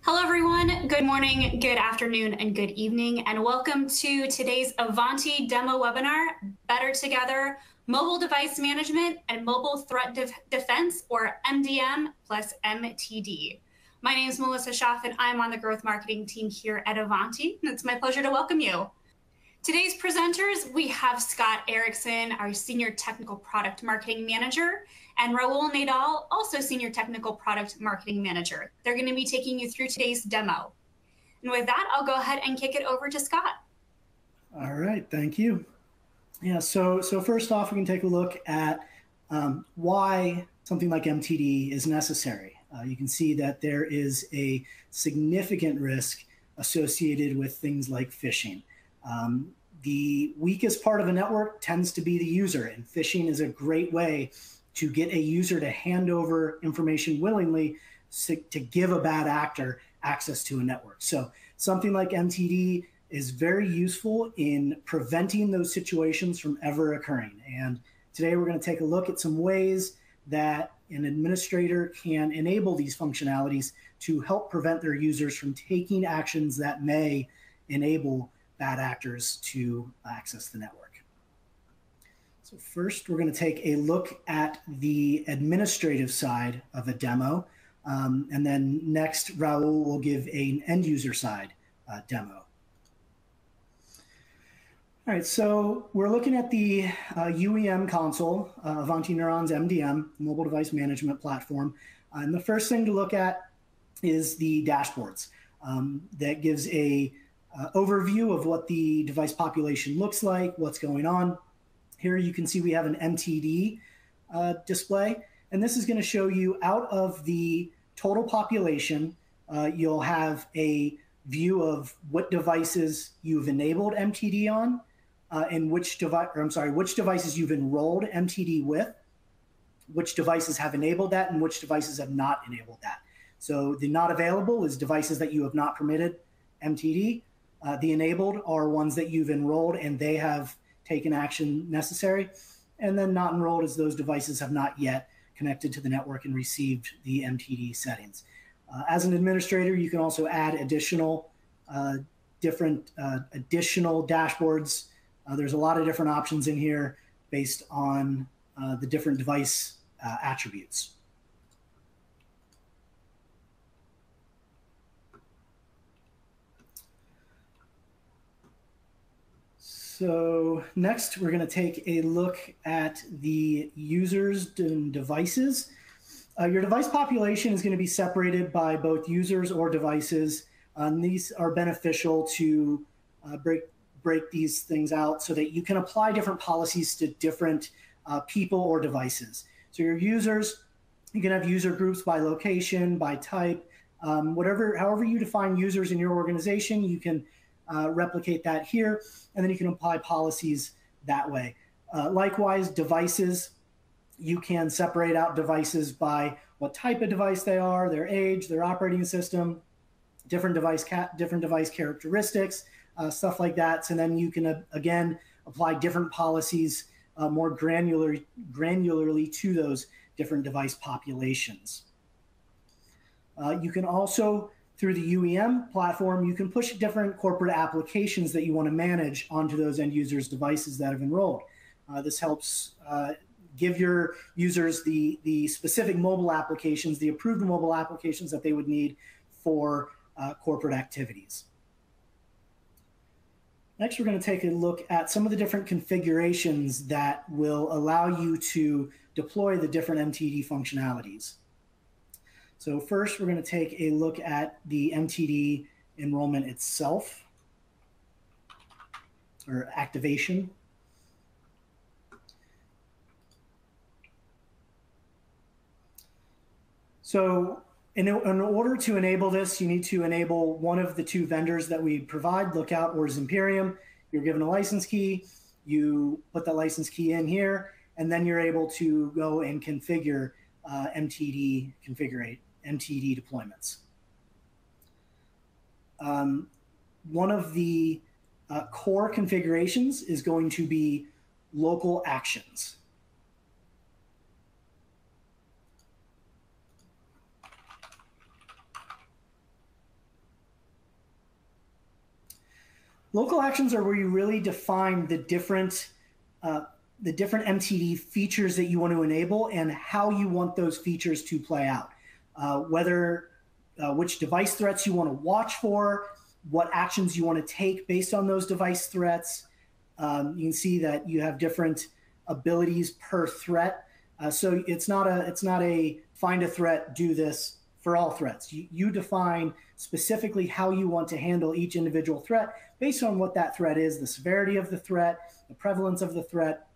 Hello, everyone. Good morning, good afternoon, and good evening, and welcome to today's Ivanti demo webinar, Better Together, Mobile Device Management and Mobile Threat Defense, or MDM plus MTD. My name is Melissa Schaff, and I'm on the growth marketing team here at Ivanti, and it's my pleasure to welcome you. Today's presenters, we have Scott Erickson, our Senior Technical Product Marketing Manager, and Raul Nadal, also Senior Technical Product Marketing Manager. They're going to be taking you through today's demo. And with that, I'll go ahead and kick it over to Scott. All right, thank you. Yeah, so first off, we can take a look at why something like MTD is necessary. You can see that there is a significant risk associated with things like phishing. The weakest part of a network tends to be the user, and phishing is a great way to get a user to hand over information willingly to give a bad actor access to a network. So something like MTD is very useful in preventing those situations from ever occurring. And today we're going to take a look at some ways that an administrator can enable these functionalities to help prevent their users from taking actions that may enable bad actors to access the network. So first, we're going to take a look at the administrative side of a demo. And then next, Raul will give an end user side demo. All right, so we're looking at the UEM console, Ivanti Neuron's MDM, Mobile Device Management Platform. And the first thing to look at is the dashboards. That gives a overview of what the device population looks like, what's going on. Here you can see we have an MTD display, and this is going to show you out of the total population, you'll have a view of what devices you've enabled MTD on, and which devices you've enrolled MTD with, which devices have enabled that, and which devices have not enabled that. So the not available is devices that you have not permitted MTD. The enabled are ones that you've enrolled and they have taken action necessary. And then not enrolled is those devices have not yet connected to the network and received the MTD settings. As an administrator, you can also add additional additional dashboards. There's a lot of different options in here based on the different device attributes. So next, we're going to take a look at the users and devices. Your device population is going to be separated by both users or devices. These are beneficial to break these things out so that you can apply different policies to different people or devices. So your users, you can have user groups by location, by type, however you define users in your organization, you can replicate that here, and then you can apply policies that way. Likewise, devices, you can separate out devices by what type of device they are, their age, their operating system, different device characteristics, stuff like that. So then you can, again, apply different policies more granularly to those different device populations. You can also, through the UEM platform, you can push different corporate applications that you want to manage onto those end users' devices that have enrolled. This helps give your users the specific mobile applications, the approved mobile applications that they would need for corporate activities. Next, we're going to take a look at some of the different configurations that will allow you to deploy the different MTD functionalities. So first, we're going to take a look at the MTD enrollment itself, or activation. So in order to enable this, you need to enable one of the two vendors that we provide, Lookout or Zimperium. You're given a license key, you put that license key in here, and then you're able to go and configure MTD deployments. One of the core configurations is going to be local actions. Local actions are where you really define the different MTD features that you want to enable and how you want those features to play out. Which device threats you want to watch for, what actions you want to take based on those device threats. You can see that you have different abilities per threat. So it's not a find a threat, do this for all threats. You define specifically how you want to handle each individual threat based on what that threat is, the severity of the threat, the prevalence of the threat,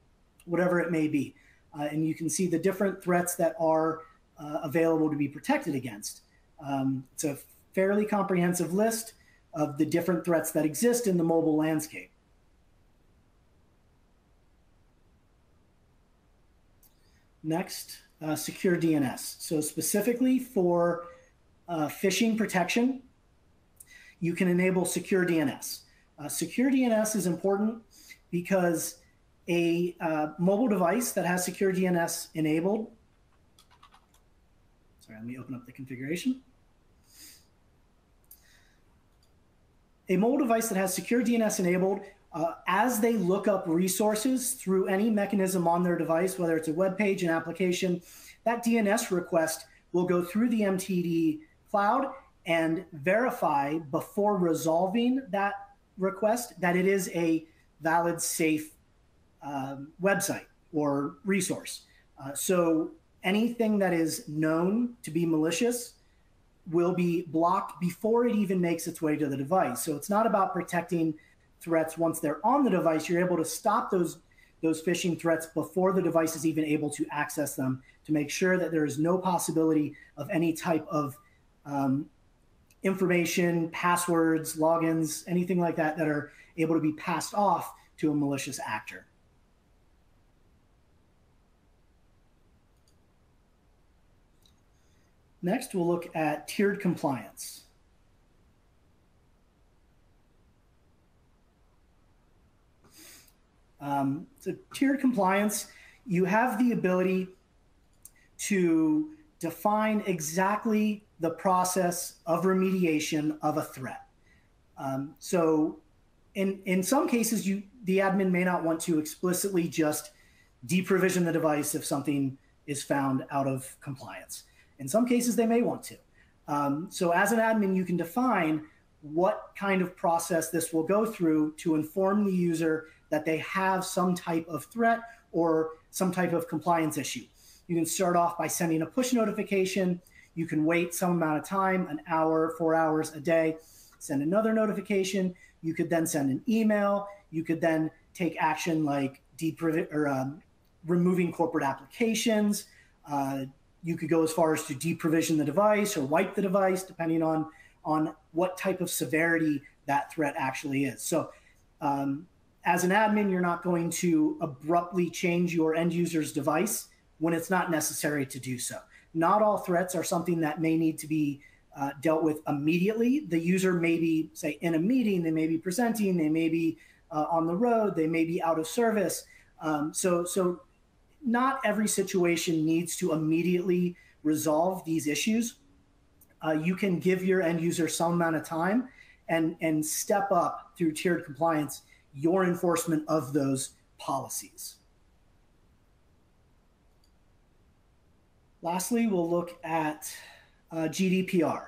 whatever it may be. And you can see the different threats that are available to be protected against. It's a fairly comprehensive list of the different threats that exist in the mobile landscape. Next, secure DNS. So specifically for phishing protection, you can enable secure DNS. Secure DNS is important because a mobile device that has secure DNS enabled, sorry, let me open up the configuration. A mobile device that has secure DNS enabled, as they look up resources through any mechanism on their device, whether it's a web page, an application, that DNS request will go through the MTD cloud and verify before resolving that request that it is a valid, safe website or resource. So anything that is known to be malicious will be blocked before it even makes its way to the device. So it's not about protecting threats once they're on the device. You're able to stop those phishing threats before the device is even able to access them, to make sure that there is no possibility of any type of information, passwords, logins, anything like that that are able to be passed off to a malicious actor. Next, we'll look at tiered compliance. So tiered compliance, you have the ability to define exactly the process of remediation of a threat. So in some cases, the admin may not want to explicitly just deprovision the device if something is found out of compliance. In some cases, they may want to. So as an admin, you can define what kind of process this will go through to inform the user that they have some type of threat or some type of compliance issue. You can start off by sending a push notification. You can wait some amount of time, an hour, 4 hours a day, send another notification. You could then send an email. You could then take action like removing corporate applications. You could go as far as to deprovision the device or wipe the device, depending on what type of severity that threat actually is. So as an admin, you're not going to abruptly change your end user's device when it's not necessary to do so. Not all threats are something that may need to be dealt with immediately. The user may be, say, in a meeting, they may be presenting, they may be on the road, they may be out of service. So not every situation needs to immediately resolve these issues. You can give your end user some amount of time and step up through tiered compliance your enforcement of those policies. Lastly, we'll look at GDPR.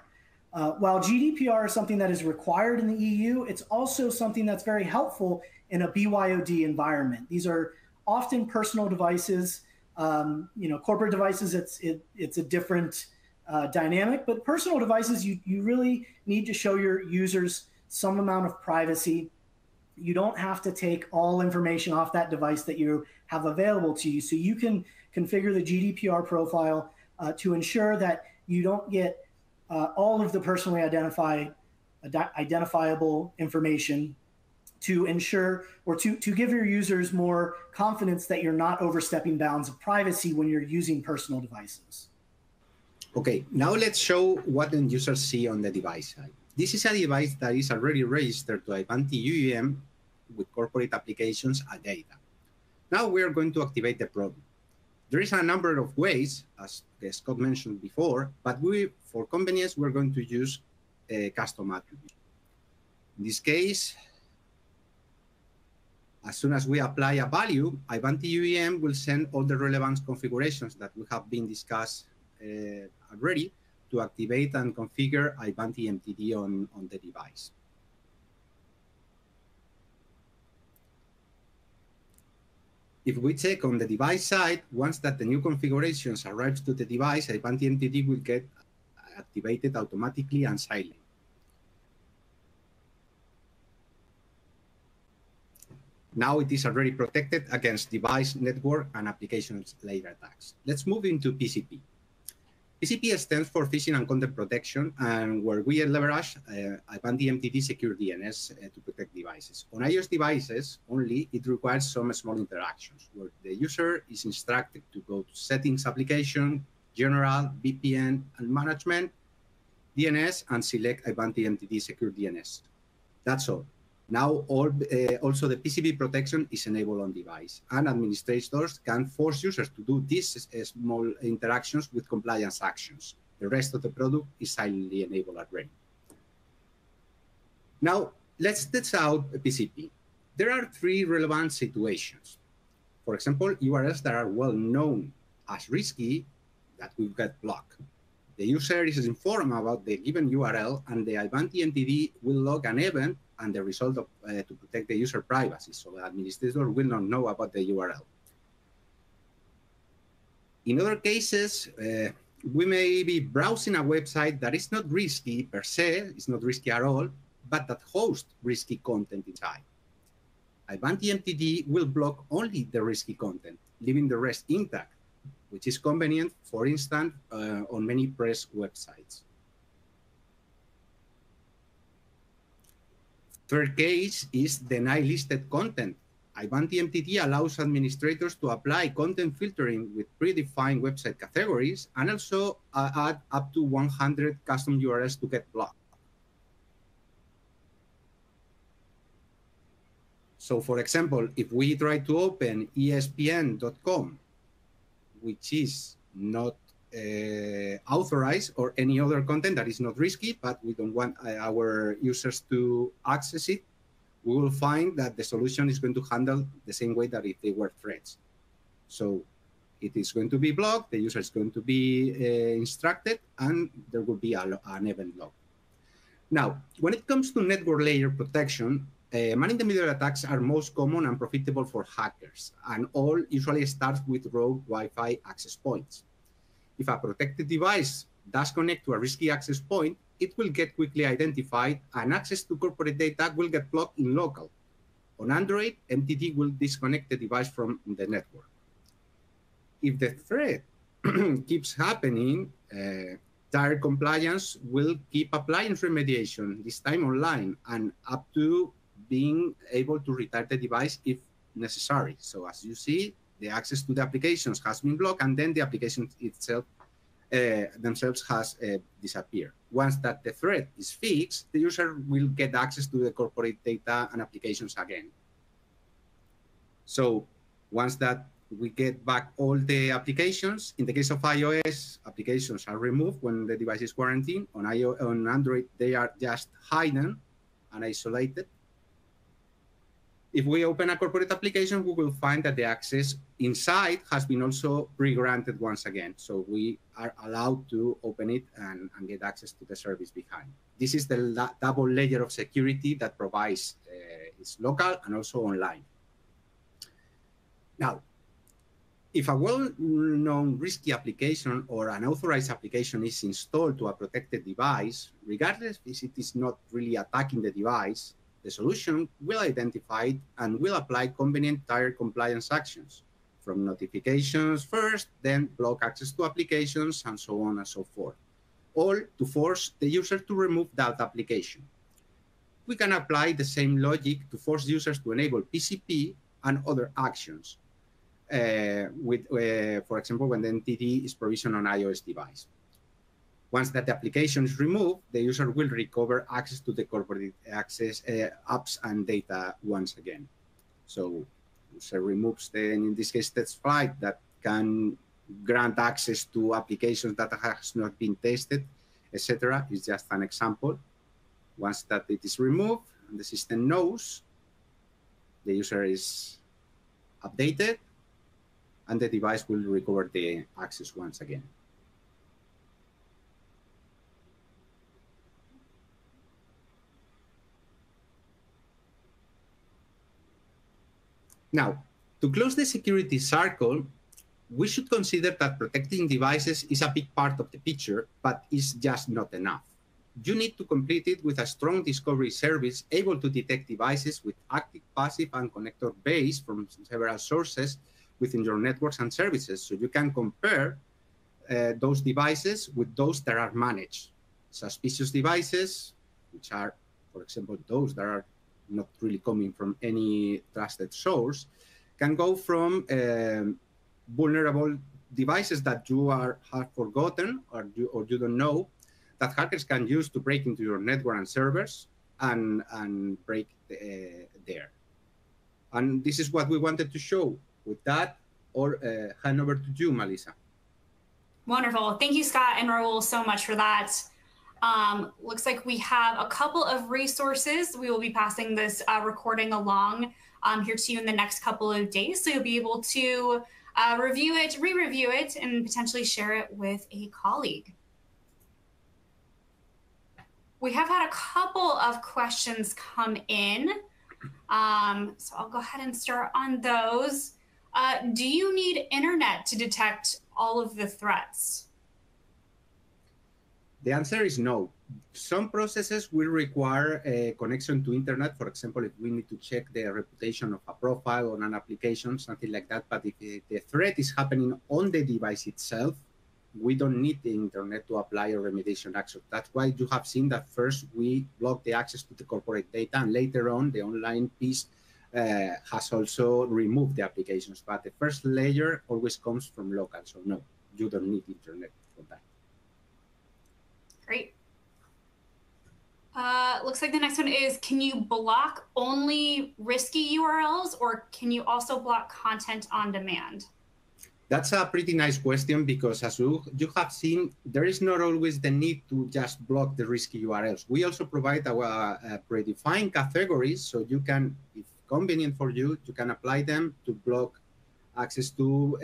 While GDPR is something that is required in the EU, it's also something that's very helpful in a BYOD environment. These are often personal devices. Corporate devices, it's a different dynamic, but personal devices, you really need to show your users some amount of privacy. You don't have to take all information off that device that you have available to you. So you can configure the GDPR profile to ensure that you don't get all of the personally identifiable information, to ensure or to give your users more confidence that you're not overstepping bounds of privacy when you're using personal devices. Okay, now let's show what end users see on the device side. This is a device that is already registered to Ivanti UEM with corporate applications and data. Now we are going to activate the product. There is a number of ways, as Scott mentioned before, but for convenience, we're going to use a custom attribute. In this case, as soon as we apply a value, Ivanti UEM will send all the relevant configurations that we have been discussed already to activate and configure Ivanti MTD on the device. If we check on the device side, once that the new configurations arrives to the device, Ivanti MTD will get activated automatically and silent. Now it is already protected against device, network, and applications layer attacks. Let's move into PCP. PCP stands for Phishing and Content Protection, and where we leverage Ivanti MTD Secure DNS to protect devices. On iOS devices only, it requires some small interactions, where the user is instructed to go to Settings Application, General, VPN, and Management, DNS, and select Ivanti MTD Secure DNS. That's all. Now, also the PCP protection is enabled on device, and administrators can force users to do these small interactions with compliance actions. The rest of the product is silently enabled already. Now, let's test out PCP. There are three relevant situations. For example, URLs that are well known as risky that will get blocked. The user is informed about the given URL, and the Ivanti MTD will log an event and the result of, to protect the user privacy, so the administrator will not know about the URL. In other cases, we may be browsing a website that is not risky per se, it's not risky at all, but that hosts risky content inside. Ivanti MTD will block only the risky content, leaving the rest intact, which is convenient, for instance, on many press websites. Third case is deny listed content. Ivanti MTD allows administrators to apply content filtering with predefined website categories and also add up to 100 custom URLs to get blocked. So for example, if we try to open ESPN.com, which is not authorized, or any other content that is not risky, but we don't want our users to access it, we will find that the solution is going to handle the same way that if they were threats. So it is going to be blocked, the user is going to be instructed, and there will be an event log. Now, when it comes to network layer protection, man-in-the-middle attacks are most common and profitable for hackers, and all usually starts with rogue Wi-Fi access points. If a protected device does connect to a risky access point, it will get quickly identified, and access to corporate data will get blocked in local. On Android, MTD will disconnect the device from the network. If the threat keeps happening, tire compliance will keep appliance remediation, this time online, and up to being able to retire the device if necessary. So as you see, the access to the applications has been blocked, and then the application itself themselves has disappeared. Once that the threat is fixed, the user will get access to the corporate data and applications again. So once that we get back all the applications, in the case of iOS, applications are removed when the device is quarantined. On Android, they are just hidden and isolated. If we open a corporate application, we will find that the access inside has been also pre-granted once again. So we are allowed to open it and get access to the service behind. This is the double layer of security that provides it's local and also online. Now, if a well-known risky application or an authorized application is installed to a protected device, regardless if it is not really attacking the device, the solution will identify it and will apply convenient tire compliance actions, from notifications first, then block access to applications, and so on and so forth, all to force the user to remove that application. We can apply the same logic to force users to enable PCP and other actions, for example, when the MTD is provisioned on iOS device. Once that the application is removed, the user will recover access to the corporate access apps and data once again. So user removes in this case, test flight that can grant access to applications that has not been tested, etc. Is just an example. Once that it is removed and the system knows, the user is updated, and the device will recover the access once again. Now, to close the security circle, we should consider that protecting devices is a big part of the picture, but it's just not enough. You need to complete it with a strong discovery service able to detect devices with active, passive, and connector base from several sources within your networks and services, so you can compare those devices with those that are managed. Suspicious devices, which are, for example, those that are not really coming from any trusted source, can go from vulnerable devices that you have forgotten or you don't know, that hackers can use to break into your network and servers and break there. And this is what we wanted to show. With that, or hand over to you, Melissa. Wonderful. Thank you, Scott and Raul, so much for that. Looks like we have a couple of resources. We will be passing this recording along here to you in the next couple of days. So you'll be able to review it, re-review it, and potentially share it with a colleague. We have had a couple of questions come in. So I'll go ahead and start on those. Do you need internet to detect all of the threats? The answer is no. Some processes will require a connection to internet. For example, if we need to check the reputation of a profile on an application, something like that. But if the threat is happening on the device itself, we don't need the internet to apply a remediation action. That's why you have seen that first we block the access to the corporate data, and later on the online piece has also removed the applications. But the first layer always comes from local. So no, you don't need internet for that. Great. Looks like the next one is, can you block only risky URLs, or can you also block content on demand? That's a pretty nice question, because as you have seen, there is not always the need to just block the risky URLs. We also provide our predefined categories, so you can, if convenient for you, you can apply them to block access to,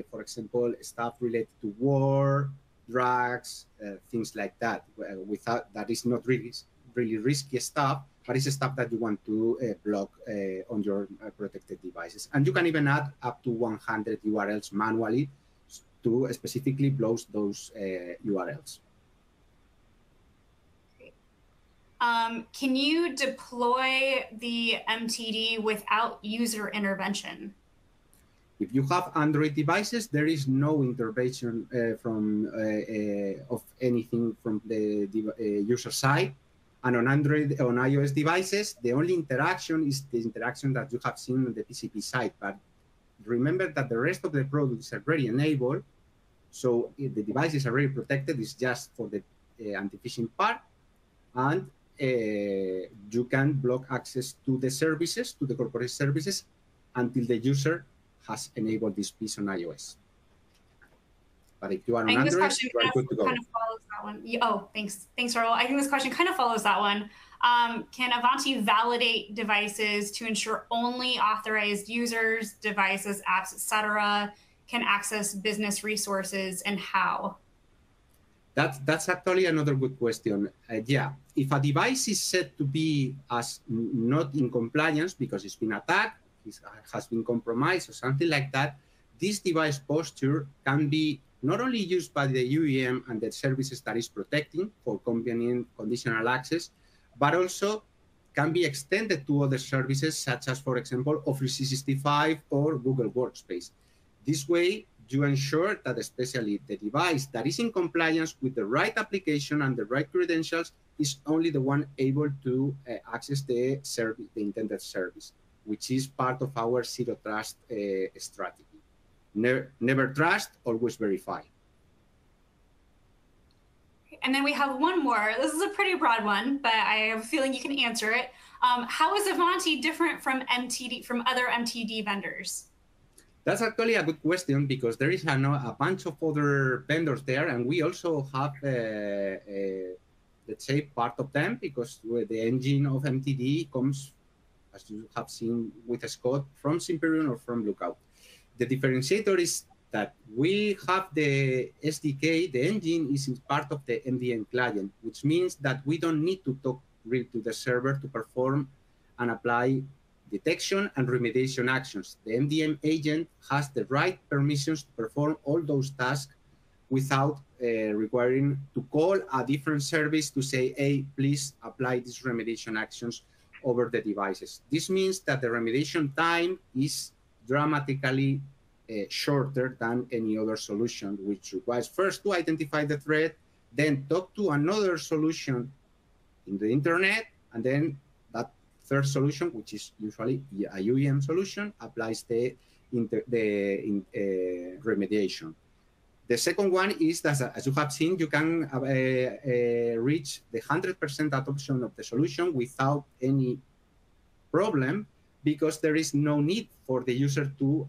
for example, stuff related to war, drugs, things like that. Without that is not really risky stuff, but it's stuff that you want to block on your protected devices. And you can even add up to 100 URLs manually to specifically block those URLs. Great. Can you deploy the MTD without user intervention? If you have Android devices, there is no intervention of anything from the user side. And on Android, on iOS devices, the only interaction is the interaction that you have seen on the TCP side. But remember that the rest of the product is already enabled. So if the device is already protected, it's just for the anti-phishing part. And you can block access to the services, to the corporate services, until the user has enabled this piece on iOS. But if you are on Android, you are good to go. Kind of follows that one. Oh, thanks, Raul. I think this question kind of follows that one. Can Ivanti validate devices to ensure only authorized users, devices, apps, etc., can access business resources, and how? That's actually another good question. Yeah, if a device is said to be as not in compliance because it's been attacked, it has been compromised or something like that, this device posture can be not only used by the UEM and the services that is protecting for convenient conditional access, but also can be extended to other services such as, for example, Office 365 or Google Workspace. This way, you ensure that especially the device that is in compliance with the right application and the right credentials is only the one able to access the service, the intended service, which is part of our zero trust strategy. Never trust, always verify. And then we have one more. This is a pretty broad one, but I have a feeling you can answer it. How is Ivanti different from MTD, from other MTD vendors? That's actually a good question, because there is a bunch of other vendors there, and we also have, let's say, part of them, because the engine of MTD comes as you have seen with Scott, from Simperion or from Lookout. The differentiator is that we have the SDK, the engine is part of the MDM client, which means that we don't need to talk really to the server to perform and apply detection and remediation actions. The MDM agent has the right permissions to perform all those tasks without requiring to call a different service to say, hey, please apply these remediation actions over the devices. This means that the remediation time is dramatically shorter than any other solution, which requires first to identify the threat, then talk to another solution in the internet, and then that third solution, which is usually a UEM solution, applies the remediation. The second one is that, as you have seen, you can reach the 100% adoption of the solution without any problem, because there is no need for the user to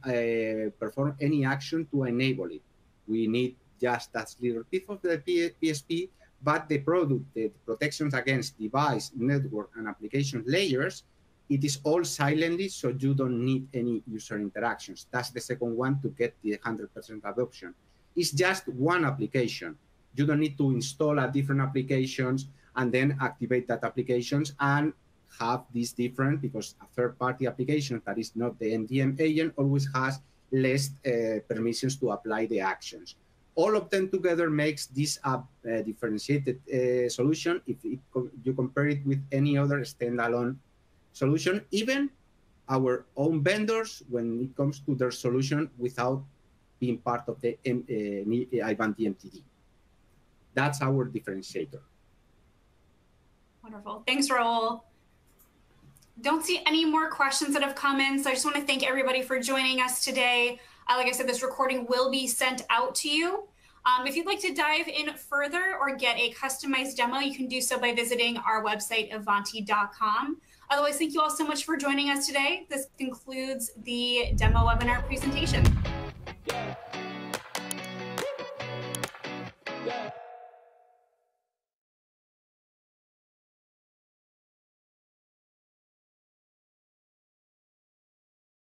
perform any action to enable it. We need just that little piece of the PSP, but the product, the protections against device, network, and application layers, it is all silently, so you don't need any user interactions. That's the second one to get the 100% adoption. It's just one application. You don't need to install a different applications and then activate that applications and have these different, because a third-party application that is not the MDM agent always has less permissions to apply the actions. All of them together makes this a differentiated solution if you compare it with any other standalone solution, even our own vendors when it comes to their solution without being part of the Ivanti MTD. That's our differentiator. Wonderful. Thanks, Raul. Don't see any more questions that have come in, so I just want to thank everybody for joining us today. Like I said, this recording will be sent out to you. If you'd like to dive in further or get a customized demo, you can do so by visiting our website, Ivanti.com. Otherwise, thank you all so much for joining us today. This concludes the demo webinar presentation. Yeah.